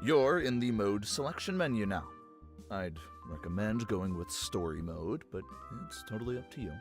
You're in the mode selection menu now. I'd recommend going with story mode, but it's totally up to you.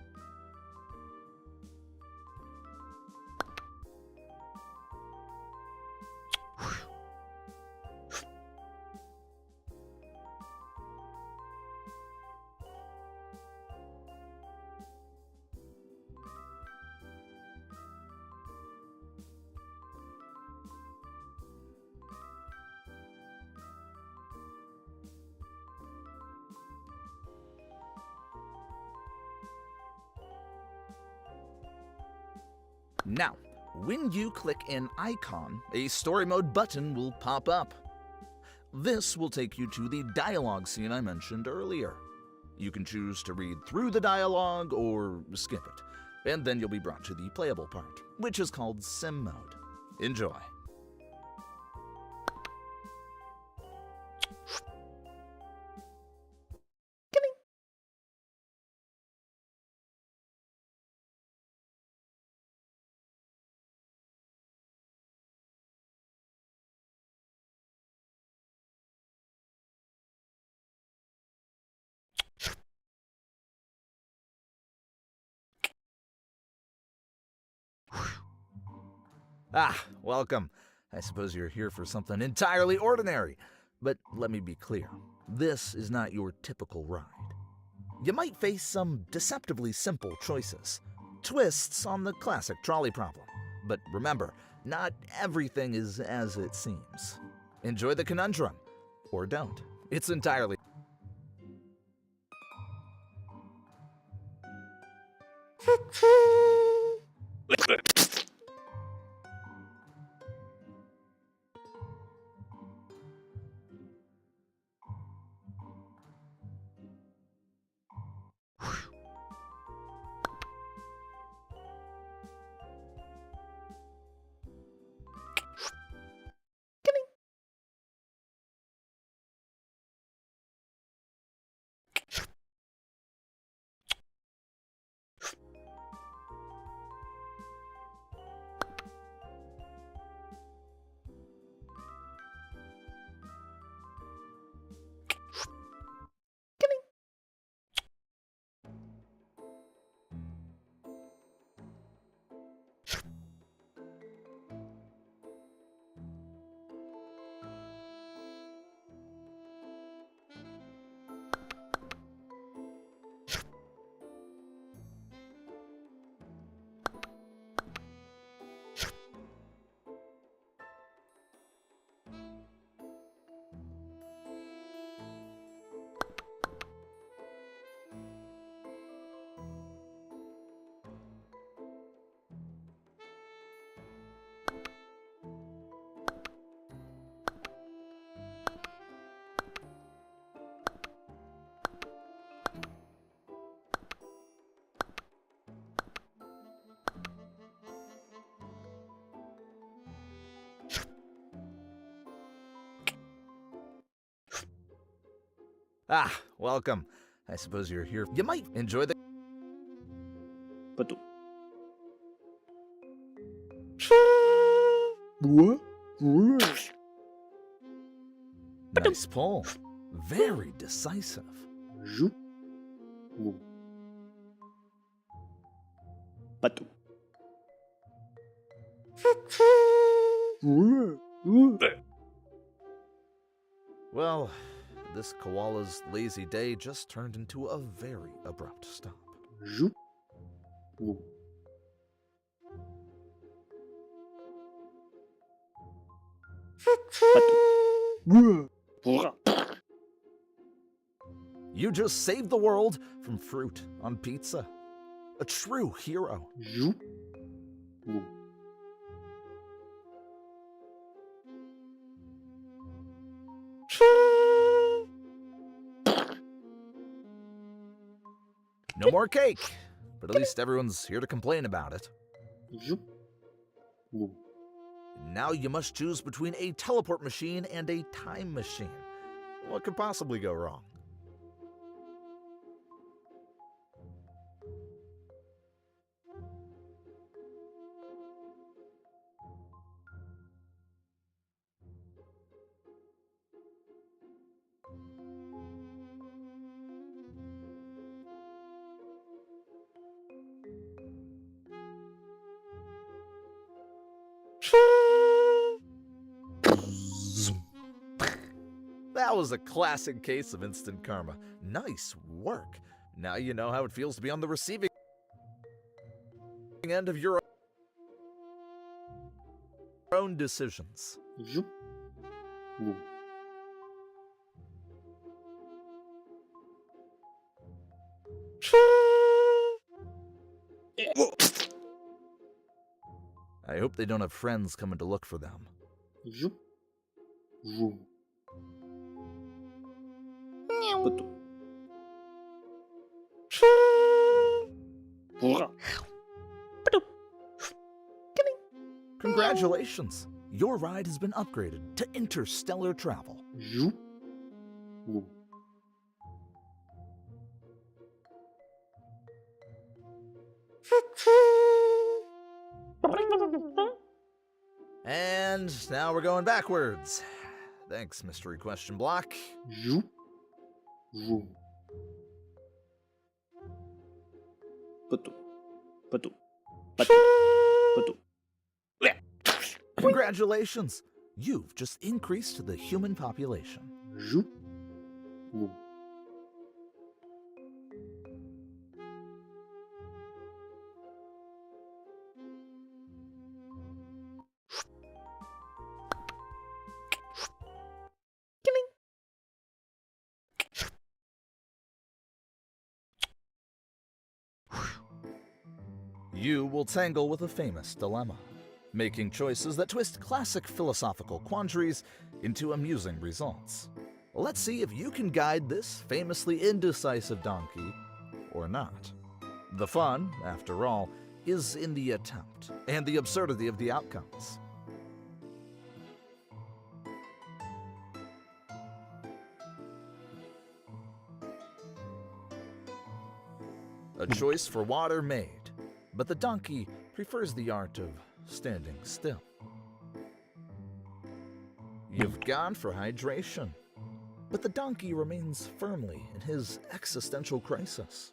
Now, when you click an icon, a story mode button will pop up. This will take you to the dialogue scene I mentioned earlier. You can choose to read through the dialogue or skip it, and then you'll be brought to the playable part, which is called Sim Mode. Enjoy. Ah, welcome. I suppose you're here for something entirely ordinary. But let me be clear, this is not your typical ride. You might face some deceptively simple choices, twists on the classic trolley problem. But remember, not everything is as it seems. Enjoy the conundrum, or don't. It's entirely... Ah, welcome. I suppose you're here. You might enjoy the... Betul. Nice pull. Very decisive. Betul. Well, this koala's lazy day just turned into a very abrupt stop. You just saved the world from fruit on pizza. A true hero. No more cake, but at least everyone's here to complain about it. Now you must choose between a teleport machine and a time machine. What could possibly go wrong? that was a classic case of instant karma. Nice work. Now you know how it feels to be on the receiving end of your own decisions. I hope they don't have friends coming to look for them. Congratulations! Your ride has been upgraded to interstellar travel. And now we're going backwards. Thanks, mystery question block. Congratulations! You've just increased the human population. You will tangle with a famous dilemma, making choices that twist classic philosophical quandaries into amusing results. Let's see if you can guide this famously indecisive donkey or not. The fun, after all, is in the attempt and the absurdity of the outcomes. A choice for water made, but the donkey prefers the art of standing still. You've gone for hydration, but the donkey remains firmly in his existential crisis.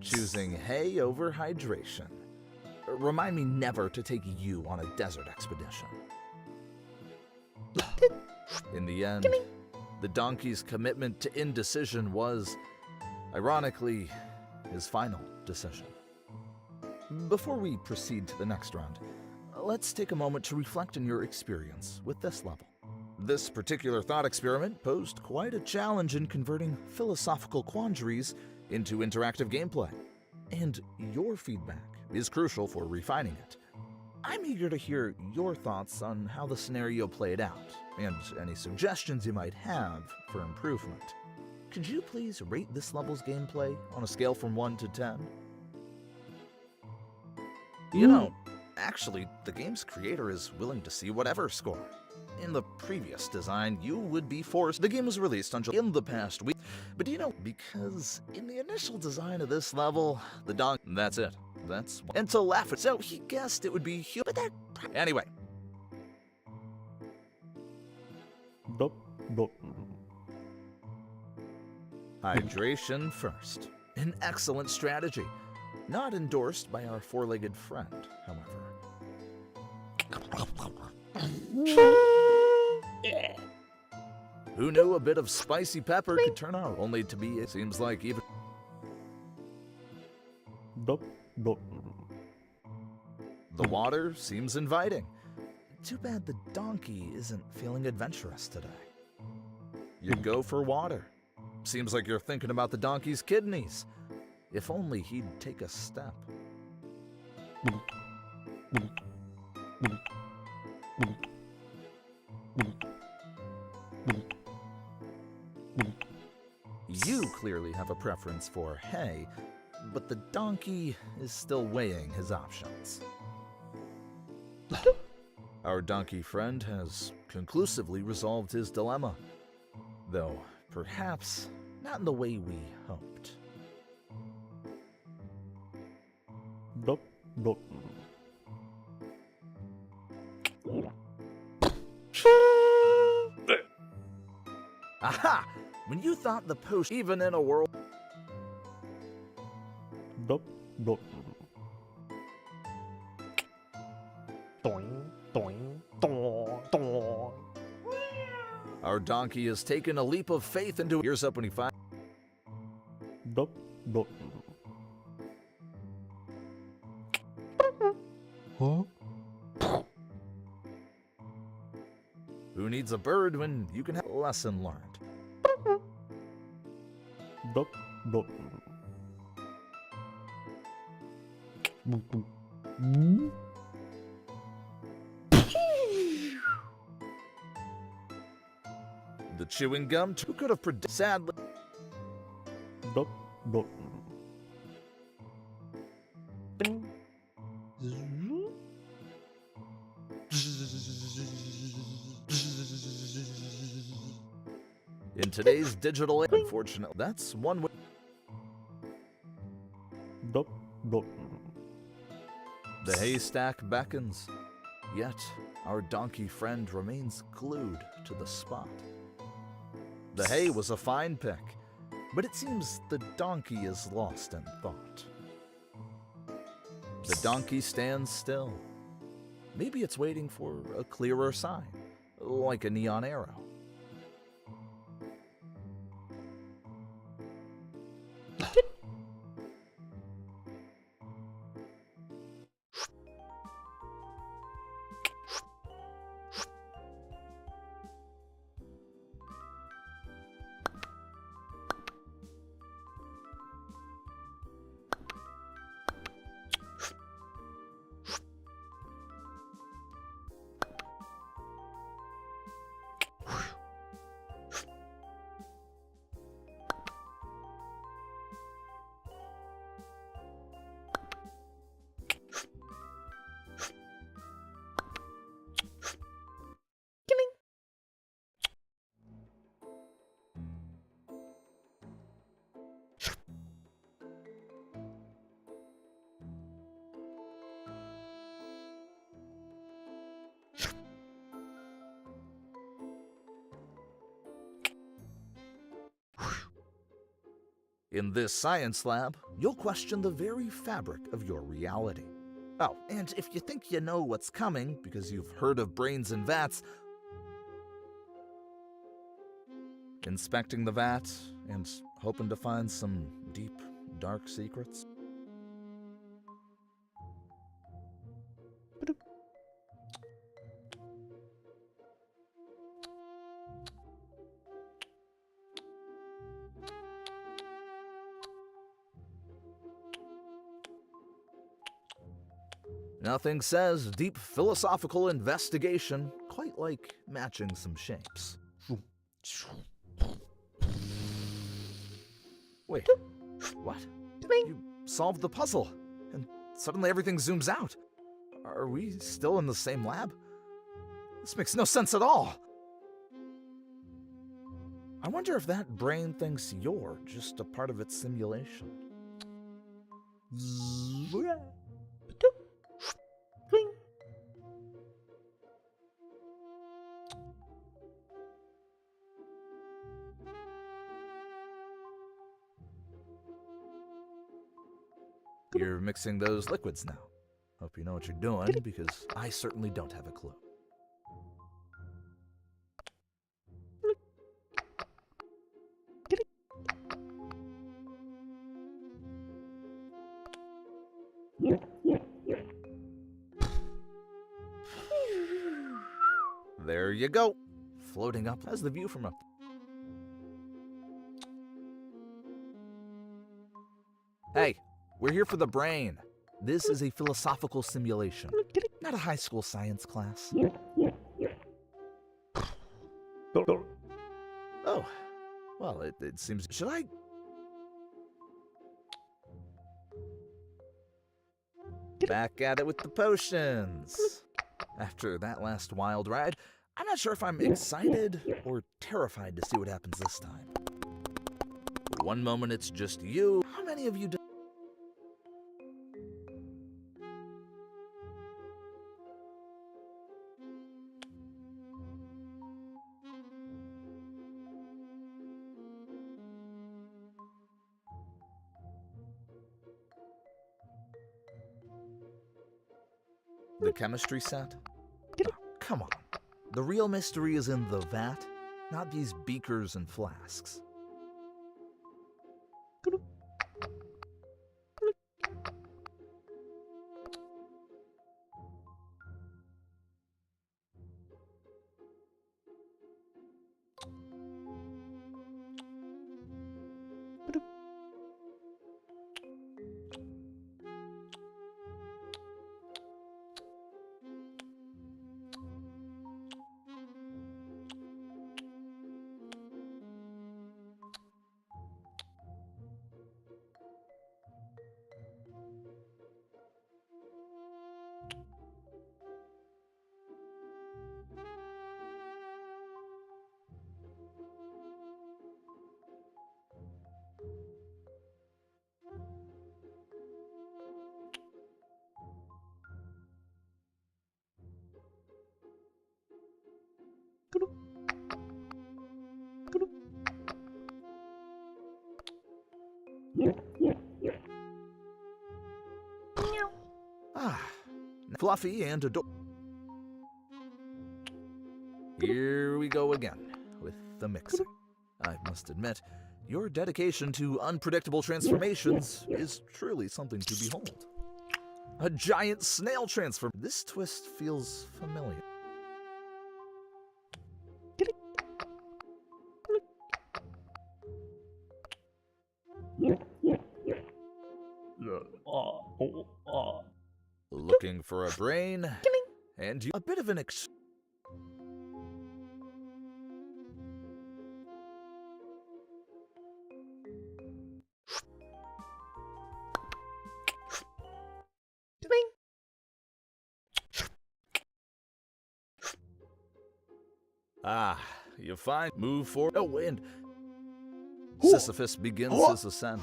Choosing hay over hydration. Remind me never to take you on a desert expedition. In the end, the donkey's commitment to indecision was, ironically, his final decision. Before we proceed to the next round, let's take a moment to reflect on your experience with this level. This particular thought experiment posed quite a challenge in converting philosophical quandaries into interactive gameplay, and your feedback is crucial for refining it. I'm eager to hear your thoughts on how the scenario played out, and any suggestions you might have for improvement. Could you please rate this level's gameplay on a scale from 1 to 10? You know, actually, the game's creator is willing to see whatever score. In the previous design, you would be forced. The game was released on July in the past week. But do you know, because in the initial design of this level, the dog. That's it. That's. And to laugh at. So he guessed it would be human. But that. Anyway. Hydration first. An excellent strategy. Not endorsed by our four-legged friend, however. Who knew a bit of spicy pepper could turn out only to be, it seems like even... The water seems inviting. Too bad the donkey isn't feeling adventurous today. You go for water. Seems like you're thinking about the donkey's kidneys. If only he'd take a step. You clearly have a preference for hay, but the donkey is still weighing his options. Our donkey friend has conclusively resolved his dilemma, though perhaps not in the way we hoped. Aha! When you thought the post, even in a world... Our donkey has taken a leap of faith into ears up when he finds. Dup, dup. Huh? Who needs a bird when you can have a lesson learned? Dup, dup. The chewing gum who could have predicted sadly. Dup, dup. In today's digital age, unfortunately, that's one way. Dup, dup. The haystack beckons, yet our donkey friend remains glued to the spot. The hay was a fine pick, but it seems the donkey is lost in thought. The donkey stands still. Maybe it's waiting for a clearer sign, like a neon arrow. In this science lab, you'll question the very fabric of your reality. Oh, and if you think you know what's coming because you've heard of brains in vats, inspecting the vat and hoping to find some deep, dark secrets. Nothing says deep philosophical investigation quite like matching some shapes. Wait, what? You solved the puzzle, and suddenly everything zooms out. Are we still in the same lab? This makes no sense at all. I wonder if that brain thinks you're just a part of its simulation. You're mixing those liquids now. Hope you know what you're doing, because I certainly don't have a clue. There you go. Floating up as the view from up. Hey, we're here for the brain. This is a philosophical simulation, not a high school science class. Oh, well, it seems... Should I... Back at it with the potions. After that last wild ride, I'm not sure if I'm excited or terrified to see what happens this time. One moment it's just you. How many of you do? The chemistry set? Oh, come on. The real mystery is in the vat, not these beakers and flasks. Fluffy and adorable. Here we go again with the mixing. I must admit, your dedication to unpredictable transformations is truly something to behold. A giant snail transform. This twist feels familiar. Looking for a brain, and a bit of an you find move forward. Oh, and Sisyphus begins his ascent.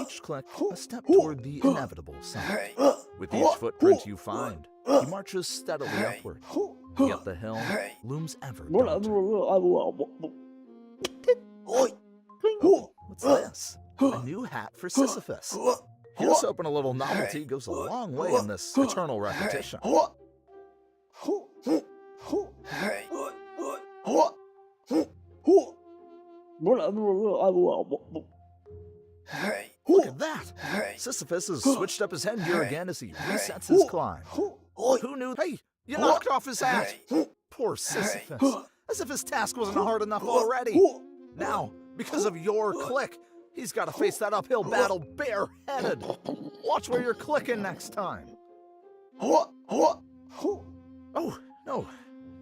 Each click a step toward the inevitable summit. With each footprint you find, he marches steadily upward. Yet the hill looms ever daunting. What's this? A new hat for Sisyphus. Here's hoping a little novelty goes a long way in this eternal repetition. Look at that! Sisyphus has switched up his headgear again as he resets his climb. Who knew? Hey, you knocked off his hat! Poor Sisyphus. As if his task wasn't hard enough already. Now, because of your click, he's got to face that uphill battle bareheaded. Watch where you're clicking next time. Oh, no,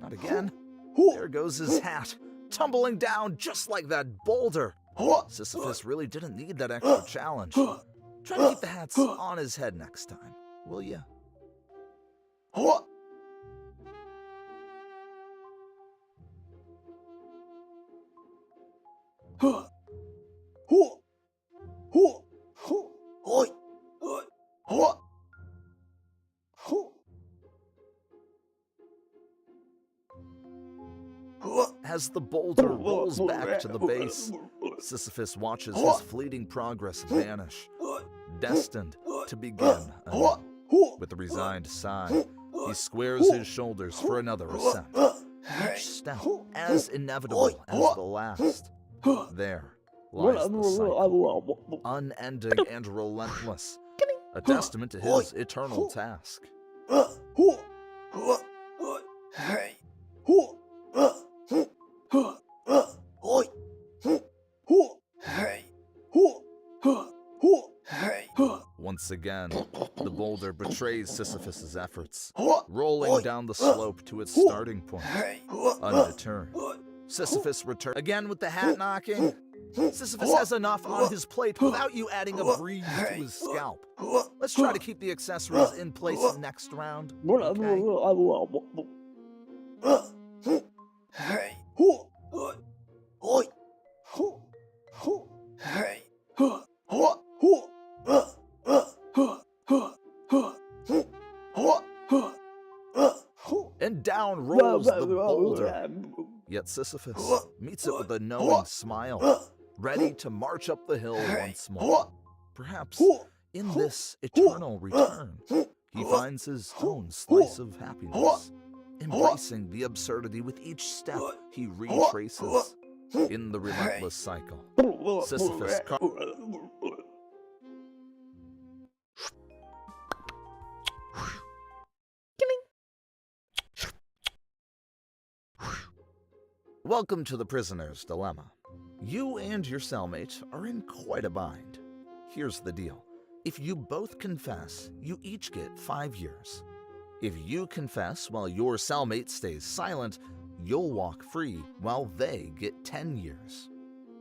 not again. There goes his hat, tumbling down just like that boulder. Sisyphus really didn't need that extra challenge. Try to keep the hats on his head next time, will ya? As the boulder rolls back to the base, Sisyphus watches his fleeting progress vanish, destined to begin anew. With a resigned sigh, he squares his shoulders for another ascent, each step as inevitable as the last. There lies the cycle, unending and relentless, a testament to his eternal task. Once again, the boulder betrays Sisyphus's efforts, rolling down the slope to its starting point. Undeterred, Sisyphus returns again with the hat knocking. Sisyphus has enough on his plate without you adding a breeze to his scalp. Let's try to keep the accessories in place next round. Okay? And down rolls the boulder. Yet Sisyphus meets it with a knowing smile, ready to march up the hill once more. Perhaps in this eternal return, he finds his own slice of happiness. embracing the absurdity with each step he retraces in the relentless cycle. Sisyphus Welcome to the prisoner's dilemma. You and your cellmate are in quite a bind. Here's the deal. If you both confess, you each get 5 years. If you confess while your cellmate stays silent, you'll walk free while they get 10 years.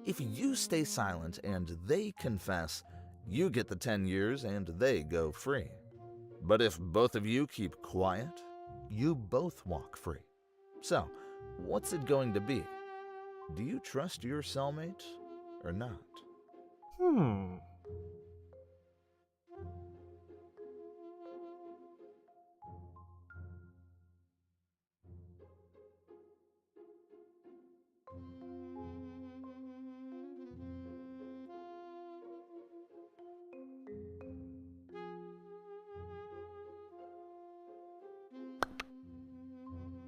If you stay silent and they confess, you get the 10 years and they go free. But if both of you keep quiet, you both walk free. So, what's it going to be? Do you trust your cellmate or not?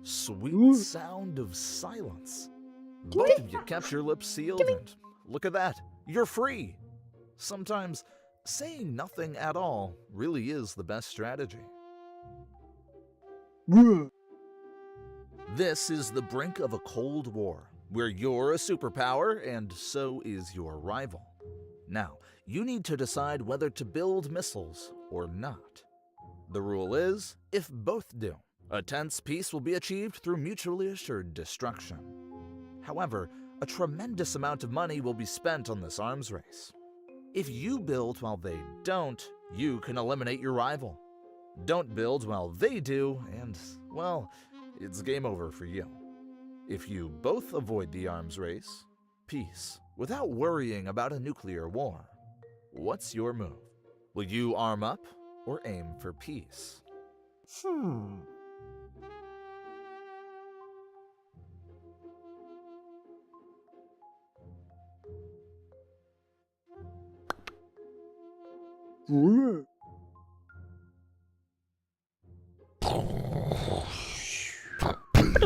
Sweet sound of silence. Both of you kept your lips sealed, and look at that, you're free. Sometimes saying nothing at all really is the best strategy. This is the brink of a Cold War, where you're a superpower and so is your rival. Now, you need to decide whether to build missiles or not. The rule is, if both do, a tense peace will be achieved through mutually assured destruction. However, a tremendous amount of money will be spent on this arms race. If you build while they don't, you can eliminate your rival. Don't build while they do, and, well, it's game over for you. If you both avoid the arms race, peace, without worrying about a nuclear war, what's your move? Will you arm up or aim for peace?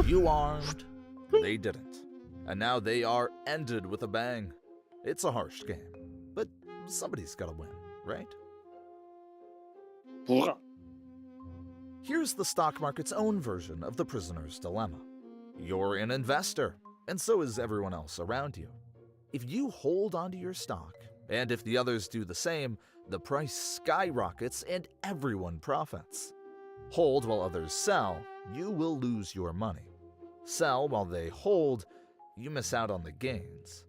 You armed, they didn't. And now they are ended with a bang. It's a harsh game, but somebody's gotta win, right? Here's the stock market's own version of the prisoner's dilemma. You're an investor, and so is everyone else around you. If you hold onto your stock, and if the others do the same, the price skyrockets and everyone profits. Hold while others sell, you will lose your money. Sell while they hold, you miss out on the gains.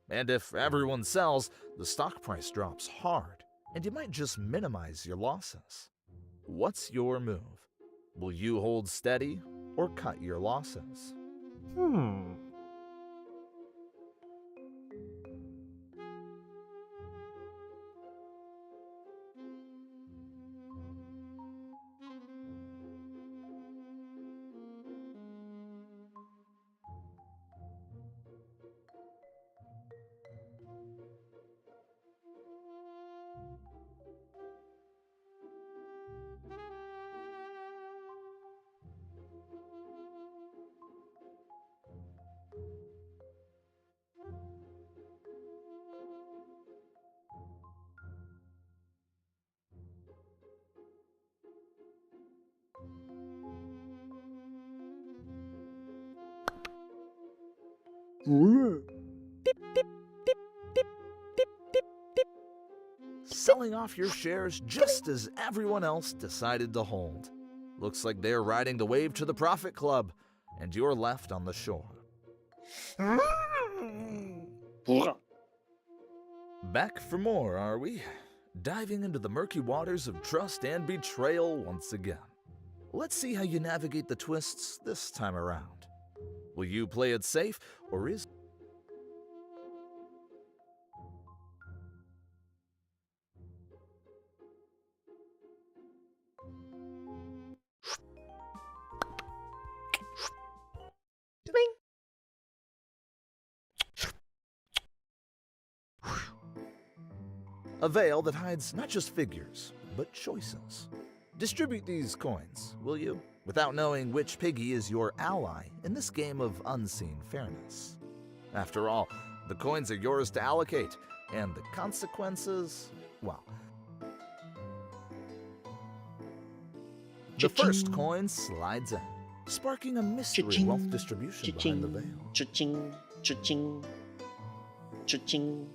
And if everyone sells, the stock price drops hard, and you might just minimize your losses. What's your move? Will you hold steady or cut your losses? Selling off your shares just as everyone else decided to hold. Looks like they're riding the wave to the profit club, and you're left on the shore. Back for more, are we? Diving into the murky waters of trust and betrayal once again. Let's see how you navigate the twists this time around. Will you play it safe, or is... A veil that hides not just figures, but choices. Distribute these coins, will you? without knowing which piggy is your ally in this game of unseen fairness. After all, the coins are yours to allocate, and the consequences, well. The first coin slides in, sparking a mystery wealth distribution behind the veil. Cha-ching, cha-ching, cha-ching,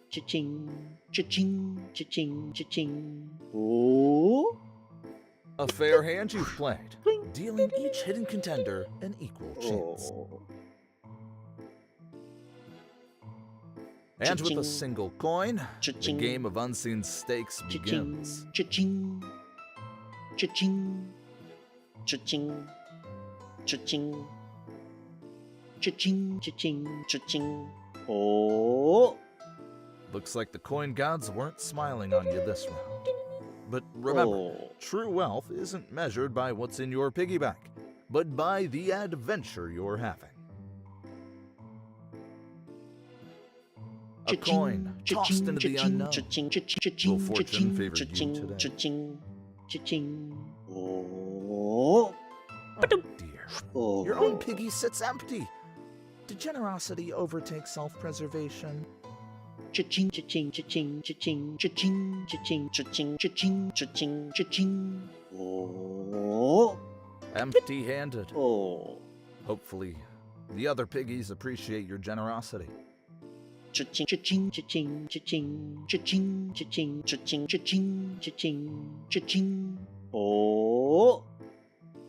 cha-ching, cha-ching, cha-ching, cha-ching. Oh. A fair hand you've played, dealing each hidden contender an equal chance. And with a single coin, the game of unseen stakes begins. Cha-ching, cha-ching, cha-ching, cha-ching, cha-ching, cha-ching, cha-ching. Oh. Looks like the coin gods weren't smiling on you this round. But remember, true wealth isn't measured by what's in your piggy bank, but by the adventure you're having. A coin tossed into the unknown. Will fortune favor you today? Oh. Dear, your own piggy sits empty. Did generosity overtake self-preservation? Cha-ching, cha-ching, cha-ching, cha-ching, cha-ching, cha-ching, cha-ching, cha-ching, cha-ching, cha-ching. Oh. Empty-handed. Oh. Hopefully, the other piggies appreciate your generosity. Cha-ching, cha-ching, cha-ching, cha-ching, cha-ching, cha-ching, cha-ching, cha-ching, cha-ching, cha-ching. Oh.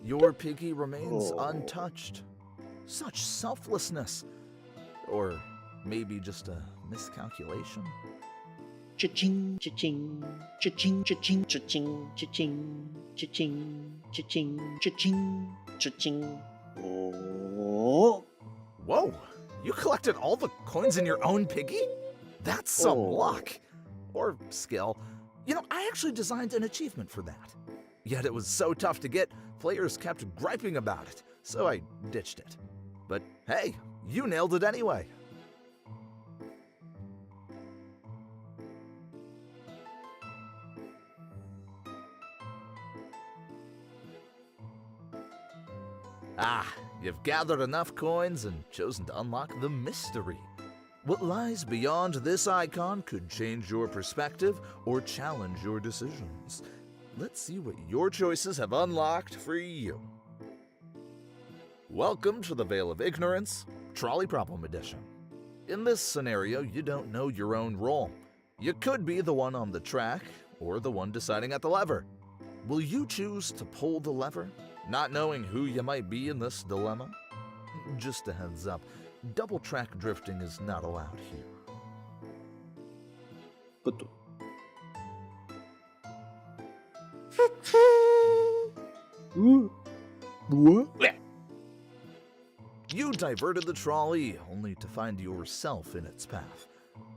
Your piggy remains untouched. Such selflessness. Or maybe just a miscalculation? Cha-ching, cha-ching, cha-ching, cha-ching, cha-ching, cha-ching, cha-ching, cha-ching, cha-ching, cha-ching. Oh. Whoa! You collected all the coins in your own piggy? That's some luck. Or skill. You know, I actually designed an achievement for that. Yet it was so tough to get, players kept griping about it, so I ditched it. But hey, you nailed it anyway. Ah, you've gathered enough coins and chosen to unlock the mystery. What lies beyond this icon could change your perspective or challenge your decisions. Let's see what your choices have unlocked for you. Welcome to the Veil of Ignorance, Trolley Problem Edition. In this scenario, you don't know your own role. You could be the one on the track or the one deciding at the lever. Will you choose to pull the lever, not knowing who you might be in this dilemma? Just a heads up, double track drifting is not allowed here. Betul. You diverted the trolley only to find yourself in its path.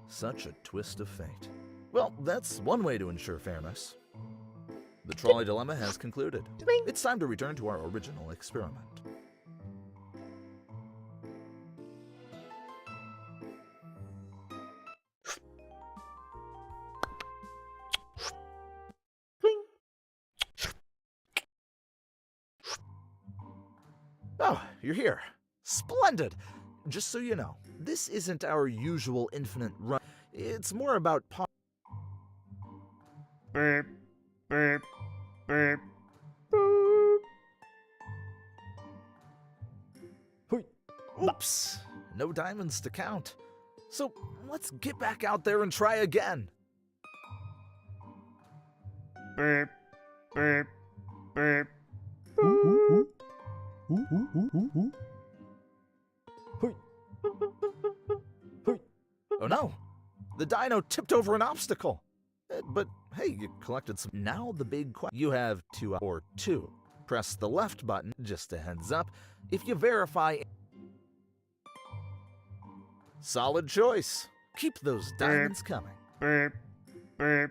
Such a twist of fate. Well, that's one way to ensure fairness. The trolley dilemma has concluded. It's time to return to our original experiment. Oh, you're here. Splendid! Just so you know, this isn't our usual infinite run. It's more about Beep, beep, beep. Oops! No diamonds to count. So let's get back out there and try again. Beep, beep, beep. Oh no! The dino tipped over an obstacle. But hey, you collected some. Now the big question. You have two. Press the left button, just a heads up, if you verify. Solid choice. Keep those diamonds coming. Beep, beep.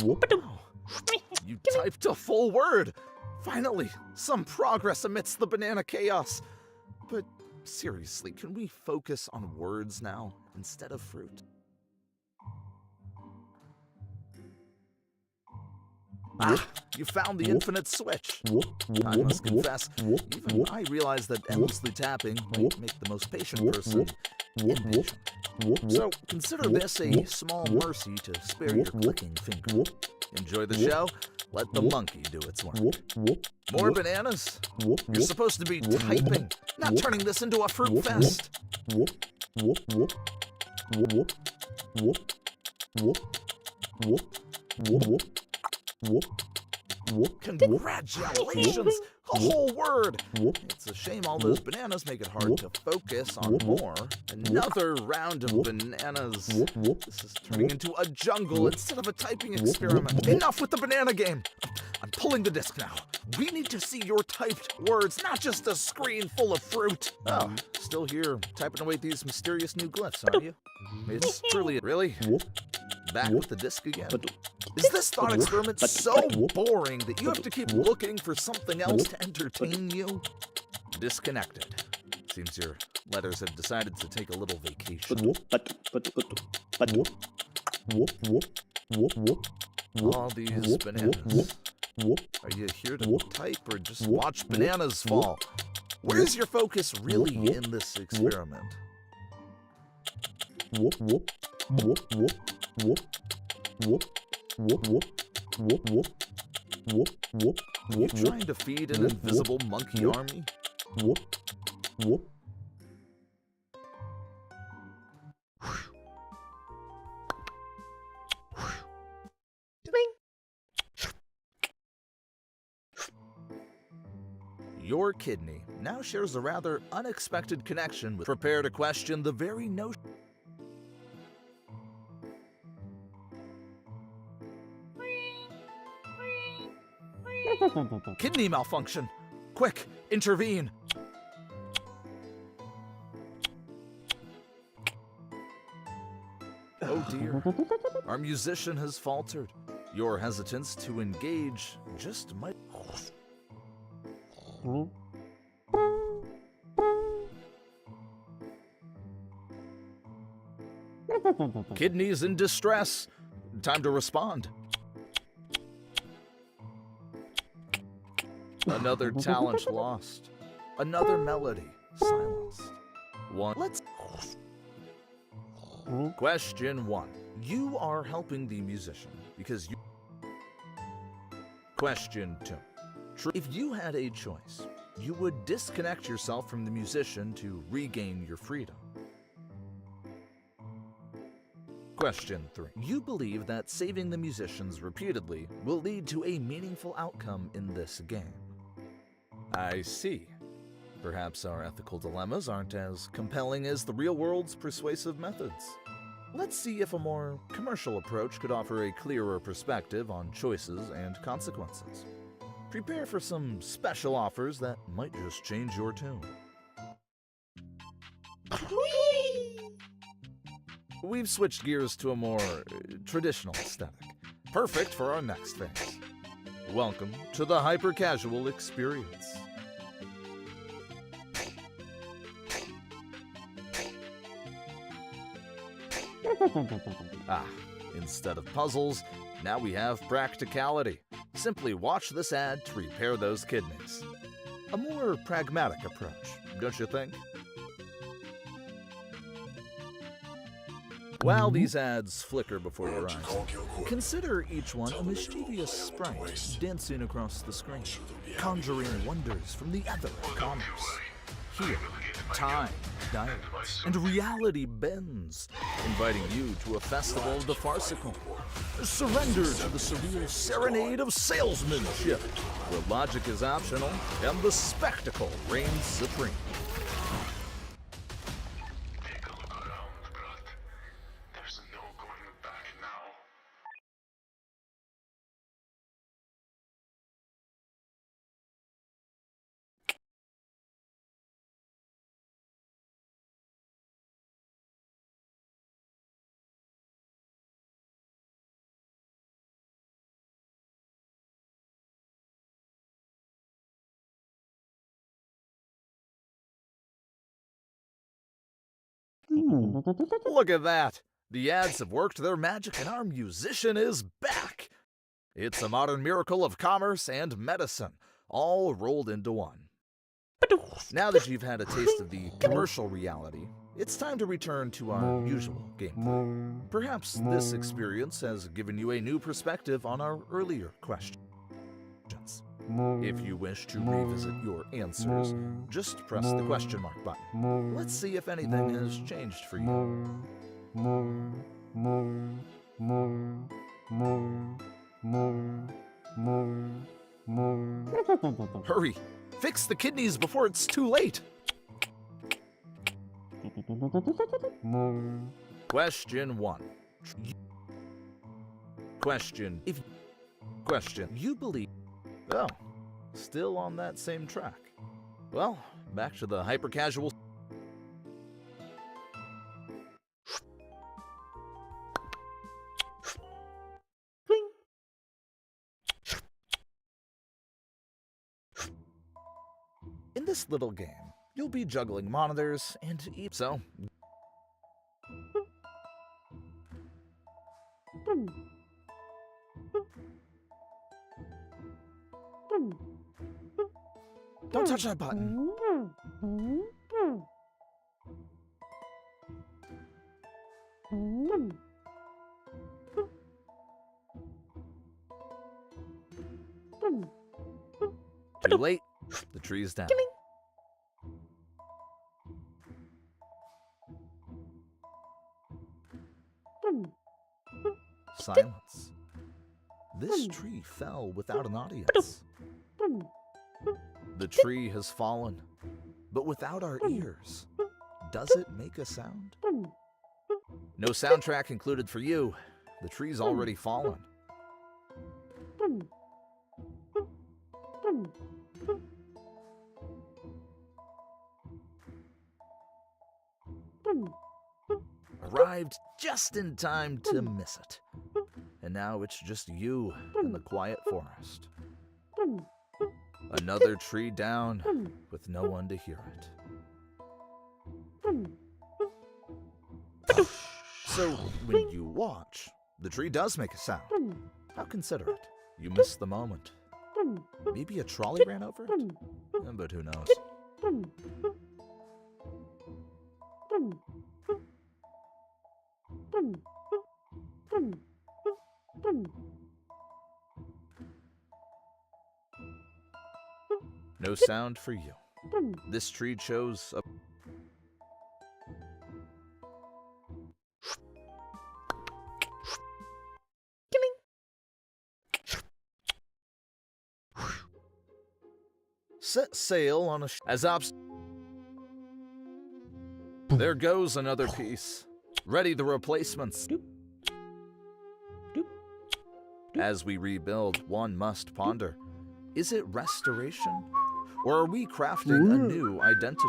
You typed a full word! Finally, some progress amidst the banana chaos. But seriously, can we focus on words now instead of fruit? You found the infinite switch. I must confess, even I realize that endlessly tapping might make the most patient person impatient. So consider this a small mercy to spare your clicking finger. Enjoy the show. Let the monkey do its work. More bananas? You're supposed to be typing, not turning this into a fruit fest. Congratulations! A whole word! It's a shame all those bananas make it hard to focus on more. Another round of bananas. This is turning into a jungle instead of a typing experiment. Enough with the banana game! I'm pulling the disc now. We need to see your typed words, not just a screen full of fruit. Oh, still here typing away these mysterious new glyphs, aren't you? It's truly... Really? Back with the disc again? Is this thought experiment so boring that you have to keep looking for something else to entertain you? Disconnected. Seems your letters have decided to take a little vacation. All these bananas. Are you here to type or just watch bananas fall? Where's your focus really in this experiment? You trying to feed an invisible monkey army? Your kidney now shares a rather unexpected connection with... Prepare to question the very notion... Kidney malfunction! Quick, intervene! Oh dear, our musician has faltered. Your hesitance to engage just might... Kidneys in distress. Time to respond. Another talent lost. Another melody silenced. Let's... Question 1. You are helping the musician because you... Question 2. If you had a choice, you would disconnect yourself from the musician to regain your freedom. Question 3. You believe that saving the musicians repeatedly will lead to a meaningful outcome in this game. I see. Perhaps our ethical dilemmas aren't as compelling as the real world's persuasive methods. Let's see if a more commercial approach could offer a clearer perspective on choices and consequences. Prepare for some special offers that might just change your tune. We've switched gears to a more traditional aesthetic, perfect for our next phase. Welcome to the hyper-casual experience. Instead of puzzles, now we have practicality. Simply watch this ad to repair those kidneys. A more pragmatic approach, don't you think? While these ads flicker before your eyes, consider each one a mischievous sprite dancing across the screen, conjuring wonders from the ether of commerce. Here, time dilates and reality bends, inviting you to a festival of the farcical. Surrender to the surreal serenade of salesmanship, where logic is optional and the spectacle reigns supreme. Look at that! The ads have worked their magic and our musician is back! It's a modern miracle of commerce and medicine, all rolled into one. Now that you've had a taste of the commercial reality, it's time to return to our usual gameplay. Perhaps this experience has given you a new perspective on our earlier questions. If you wish to revisit your answers, just press the question mark button. Let's see if anything has changed for you. Hurry! Fix the kidneys before it's too late! Question 1. Question. You believe... Oh, still on that same track. Well, back to the hyper-casual... In this little game, you'll be juggling monitors and so... Don't touch that button. Too late. The tree's down. Silence. This tree fell without an audience. The tree has fallen, but without our ears. Does it make a sound? No soundtrack included for you. The tree's already fallen. Arrived just in time to miss it. And now it's just you in the quiet forest. Another tree down with no one to hear it. So, when you watch, the tree does make a sound. How considerate. You missed the moment. Maybe a trolley ran over it? But who knows? No sound for you. This tree chose a... Set sail on a... There goes another piece. Ready the replacements. As we rebuild, one must ponder. Is it restoration? Or are we crafting a new identity?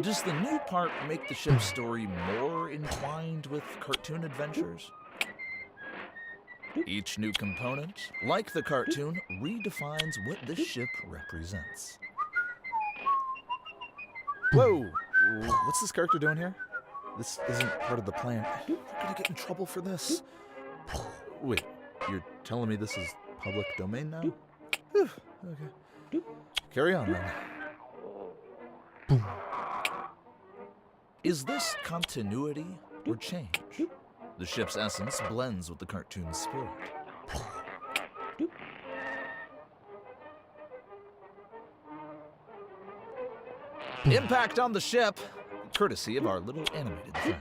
Does the new part make the ship's story more entwined with cartoon adventures? Each new component, like the cartoon, redefines what this ship represents. Whoa! What's this character doing here? This isn't part of the plan. We're gonna get in trouble for this. Wait, you're telling me this is public domain now? Whew, okay. Carry on then. Is this continuity or change? The ship's essence blends with the cartoon's spirit. Impact on the ship, courtesy of our little animated friend.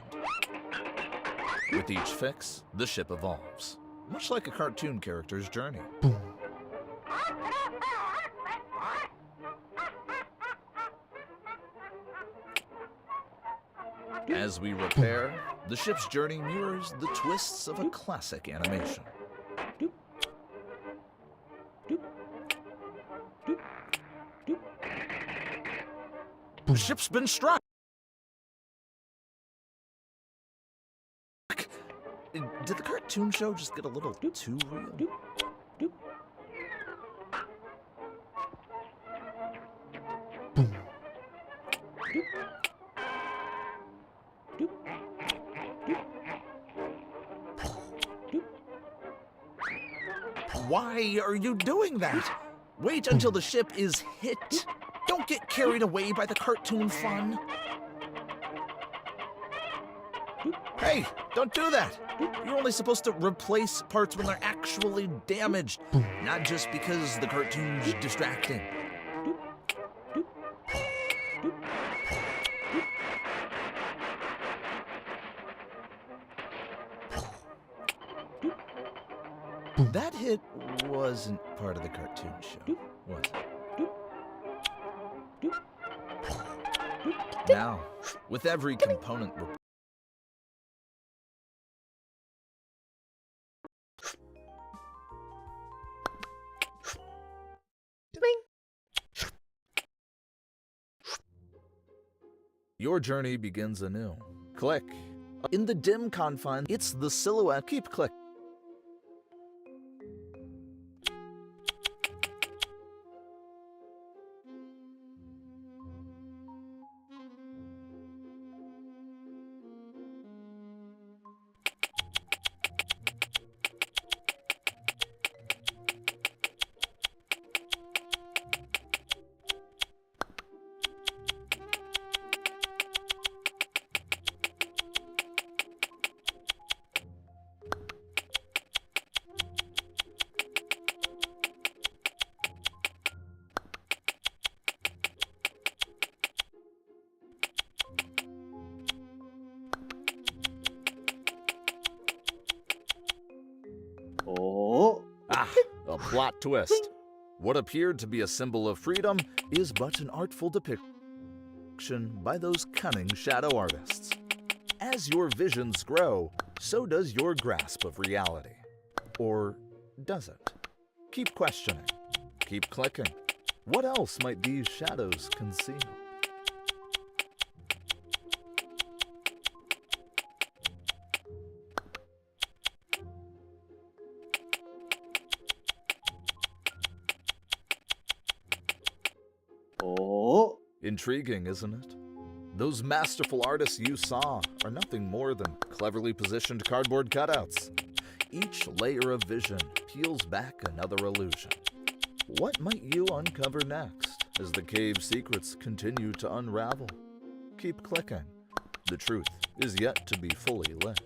With each fix, the ship evolves, much like a cartoon character's journey. As we repair, the ship's journey mirrors the twists of a classic animation. The ship's been struck! Did the cartoon show just get a little too real? Why are you doing that? Wait until the ship is hit. Don't get carried away by the cartoon fun. Hey, don't do that. You're only supposed to replace parts when they're actually damaged, not just because the cartoon's distracting. That hit wasn't part of the cartoon show, was it? Now, with every component your journey begins anew. Click. In the dim confines, it's the silhouette. Keep click. Oh. Ah, a plot twist. What appeared to be a symbol of freedom is but an artful depiction by those cunning shadow artists. As your visions grow, so does your grasp of reality. Or does it? Keep questioning. Keep clicking. What else might these shadows conceal? Oh. Intriguing, isn't it? Those masterful artists you saw are nothing more than cleverly positioned cardboard cutouts. Each layer of vision peels back another illusion. What might you uncover next as the cave's secrets continue to unravel? Keep clicking. The truth is yet to be fully lit.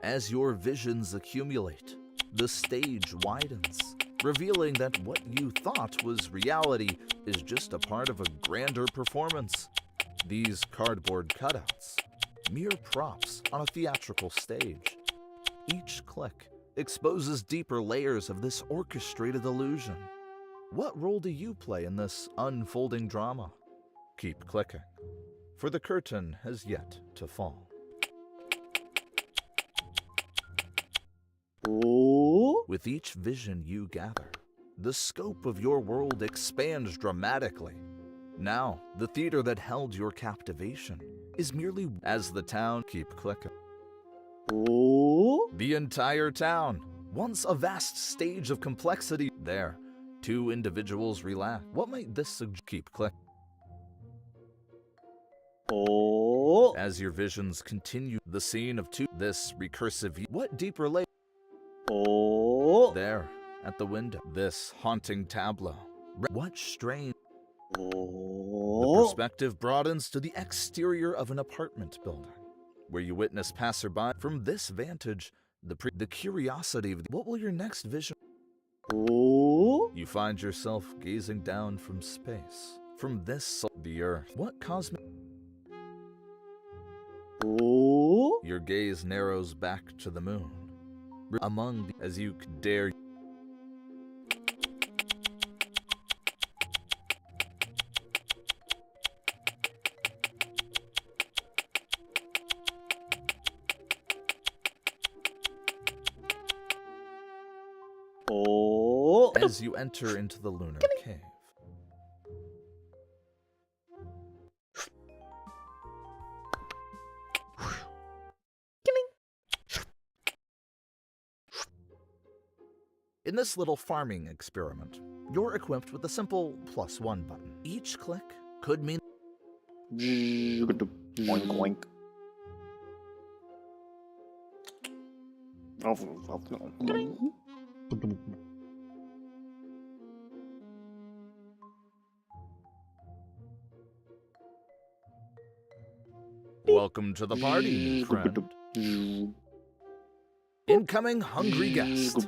As your visions accumulate, the stage widens, revealing that what you thought was reality is just a part of a grander performance. These cardboard cutouts, mere props on a theatrical stage. Each click exposes deeper layers of this orchestrated illusion. What role do you play in this unfolding drama? Keep clicking, for the curtain has yet to fall. With each vision you gather, the scope of your world expands dramatically. Now, the theater that held your captivation is merely as the town keep clicking. The entire town, once a vast stage of complexity, there, two individuals relax. What might this suggest? Keep clicking. As your visions continue, the scene of this recursive. What deeper layer? There, at the window, this haunting tableau. What strange? The perspective broadens to the exterior of an apartment building, where you witness passerby. From this vantage, the curiosity of what will your next vision? You find yourself gazing down from space, from the earth. What cosmic? Your gaze narrows back to the moon. As you dare. As you enter into the lunar cave. In this little farming experiment, you're equipped with a simple +1 button. Each click could mean Oink, Welcome to the party, friend. Incoming hungry guest.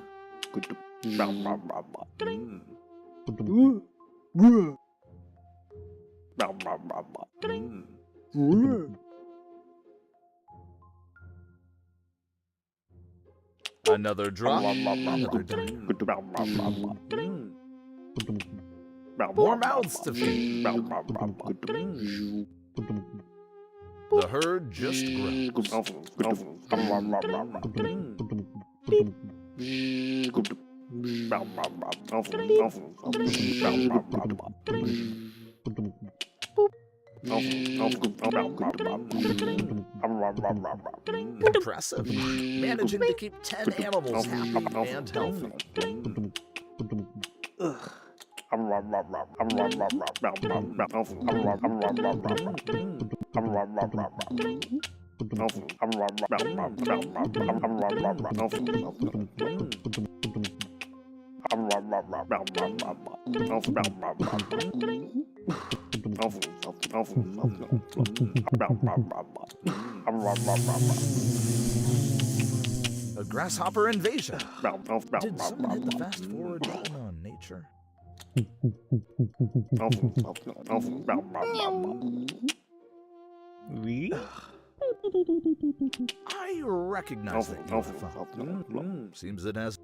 Another drop. Another dime. More mouths to feed. The herd just grows. Impressive. Managing to keep 10 animals happy and healthy. A grasshopper invasion. Did someone hit the fast forward button on nature? I recognize that UFO. Seems it has.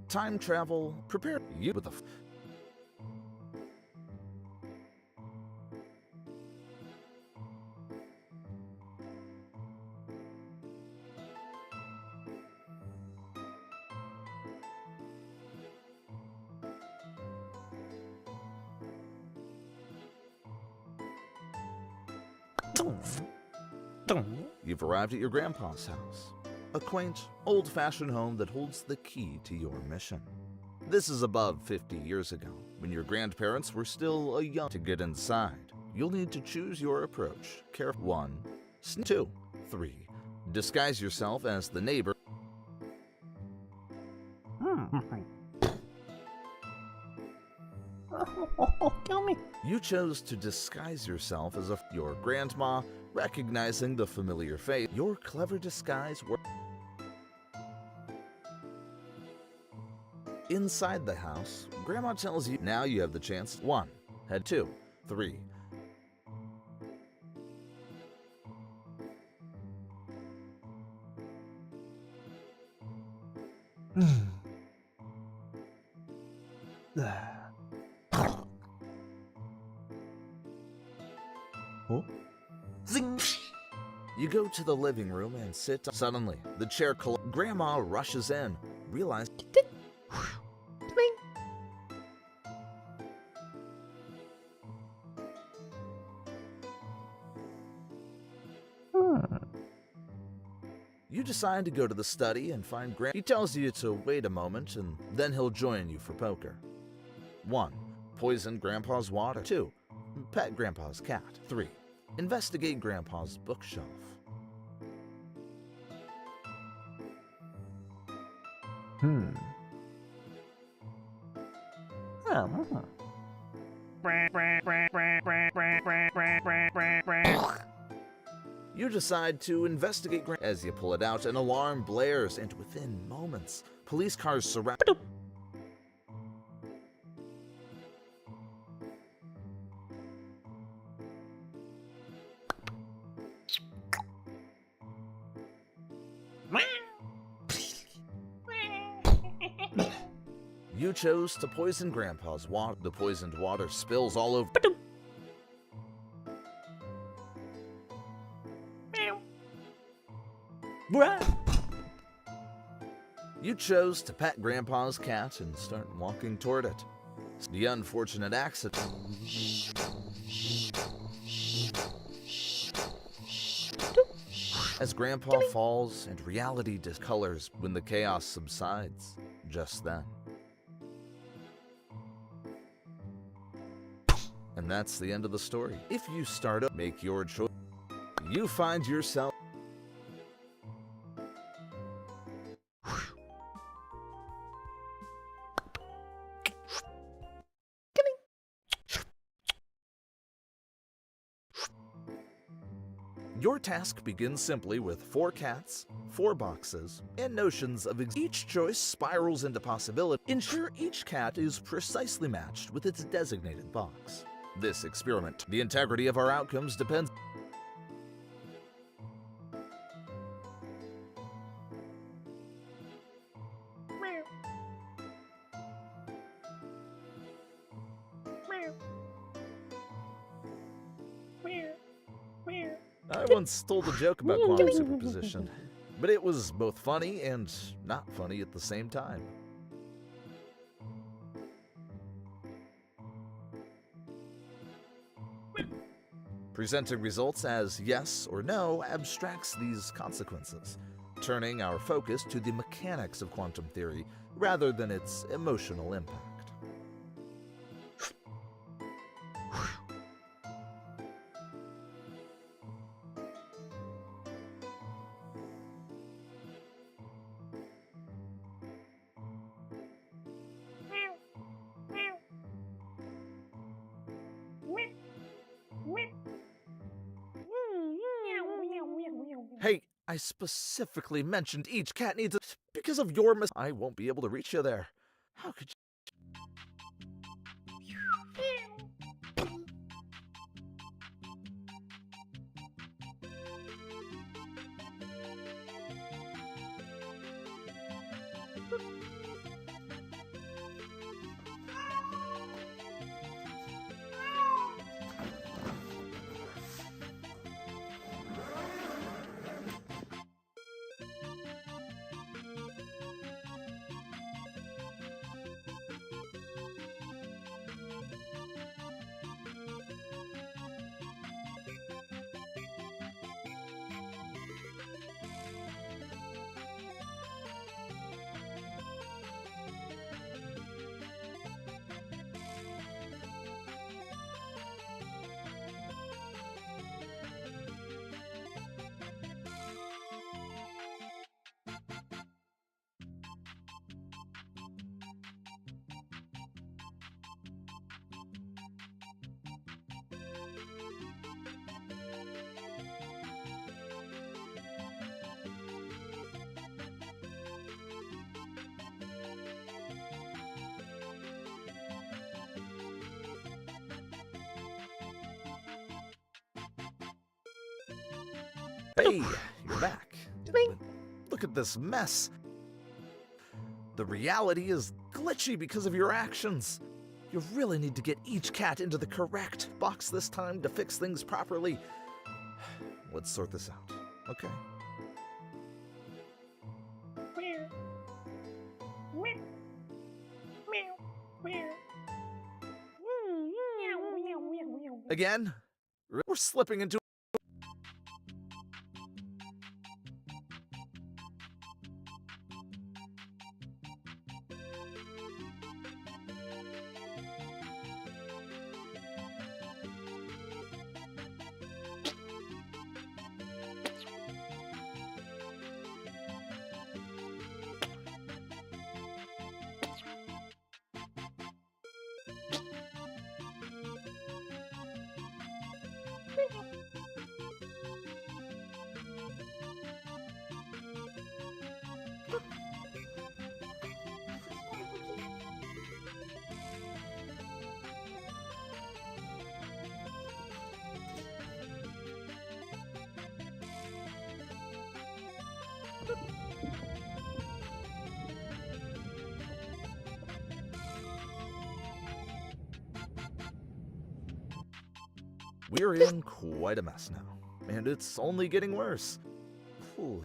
Time travel, prepare you with a. You've arrived at your grandpa's house. A quaint, old-fashioned home that holds the key to your mission. This is above 50 years ago, when your grandparents were still young. To get inside, you'll need to choose your approach. Careful. 1, 2, 3. Disguise yourself as the neighbor. 救命！ You chose to disguise yourself as your grandma, recognizing the familiar face. Your clever disguise worked. Inside the house, Grandma tells you now you have the chance. 1, head 2, 3. Zing! You go to the living room and sit. Suddenly, the chair Grandma rushes in, realize. You decide to go to the study and find He tells you to wait a moment and then he'll join you for poker. 1. Poison Grandpa's water. 2. Pet Grandpa's cat. 3. Investigate Grandpa's bookshelf. You decide to investigate as you pull it out, an alarm blares, and within moments, police cars surround. You chose to poison Grandpa's water. The poisoned water spills all over. You chose to pet Grandpa's cat and start walking toward it. The unfortunate accident. As Grandpa falls and reality discolors when the chaos subsides, just then. And that's the end of the story. If you start up, make your choice. You find yourself. Your task begins simply with 4 cats, 4 boxes, and notions of each choice spirals into possibility. Ensure each cat is precisely matched with its designated box. This experiment, the integrity of our outcomes depends. I once told a joke about quantum superposition, but it was both funny and not funny at the same time. Presenting results as yes or no abstracts these consequences, turning our focus to the mechanics of quantum theory rather than its emotional impact. Hey, I specifically mentioned each cat needs a... Because of your I won't be able to reach you there. How could you... Hey, you're back. Look at this mess. The reality is glitchy because of your actions. You really need to get each cat into the correct box this time to fix things properly. Let's sort this out, okay? Again, we're slipping into... We're in quite a mess now, and it's only getting worse. Ooh.